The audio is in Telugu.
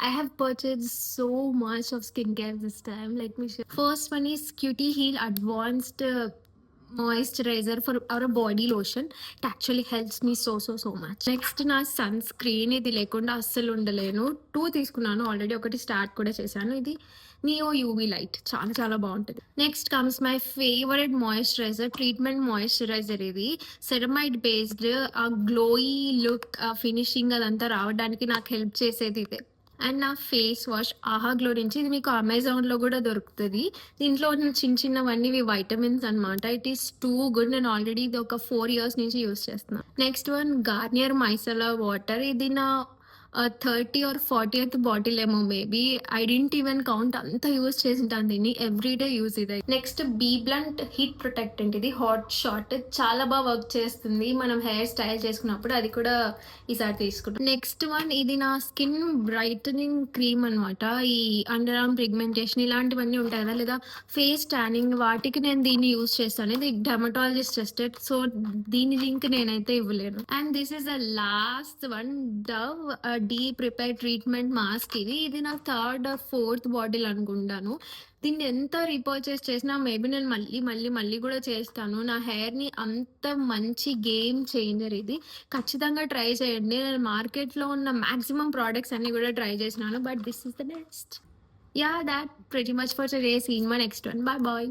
I have purchased so much of skincare this time. Let me show. First one is Cutie Heal Advanced moisturizer for our body lotion. It actually helps me so much. Next నా సన్ స్క్రీన్ ఇది లేకుండా అస్సలు ఉండలేను. 2 తీసుకున్నాను ఆల్రెడీ. ఒకటి స్టార్ట్ కూడా చేశాను. ఇది నియో యూవీ లైట్ చాలా బాగుంటుంది. Next comes my favourite moisturiser, treatment moisturiser. ఇది సెరమైడ్ బేస్డ్ ఆ గ్లోయి లుక్, ఆ ఫినిషింగ్ అదంతా రావడానికి నాకు హెల్ప్ చేసేది ఇదే. అండ్ నా ఫేస్ వాష్ ఆహా గ్లో నుంచి. ఇది మీకు అమెజాన్లో కూడా దొరుకుతుంది. దీంట్లో ఉన్న చిన్నవన్నీ ఇవి వైటమిన్స్ అనమాట. It is too good. నేను ఆల్రెడీ ఇది ఒక 4 years నుంచి యూస్ చేస్తున్నాను. Next one Garnier micellar water. ఇది నా 30 or 40th బాటిల్ ఏమో maybe. I didn't even count, అంత యూస్ చేసింటాను దీన్ని. ఎవ్రీడే యూస్ ఇది. Next B blunt heat protectant. ఇది హాట్ షాట్, చాలా బాగా వర్క్ చేస్తుంది మనం హెయిర్ స్టైల్ చేసుకున్నప్పుడు. అది కూడా ఈసారి తీసుకుంటాం. నెక్స్ట్ వన్ ఇది నా స్కిన్ బ్రైటనింగ్ క్రీమ్ అనమాట. ఈ అండర్ ఆర్మ్ పిగ్మెంటేషన్ ఇలాంటివన్నీ ఉంటాయి కదా, లేదా ఫేస్ ట్యానింగ్, వాటికి నేను దీన్ని యూస్ చేస్తాను. ఇది డెర్మటాలజిస్ట్ టెస్టెడ్, సో దీని లింక్ నేనైతే ఇవ్వలేను. And this is the last one, Dove deep repair treatment mask. ఇది నా 3rd or 4th బాటిల్ అనుకుంటాను. దీన్ని ఎంత రీపర్చేస్ చేసినా మేబీ నేను మళ్ళీ కూడా చేస్తాను. నా హెయిర్ని అంత మంచి గేమ్ చేంజర్ ఇది. ఖచ్చితంగా ట్రై చేయండి. నేను మార్కెట్లో ఉన్న మ్యాక్సిమం ప్రోడక్ట్స్ అన్ని కూడా ట్రై చేసినాను, but this is the best. Yeah, that pretty much for today. See in my next one. Bye.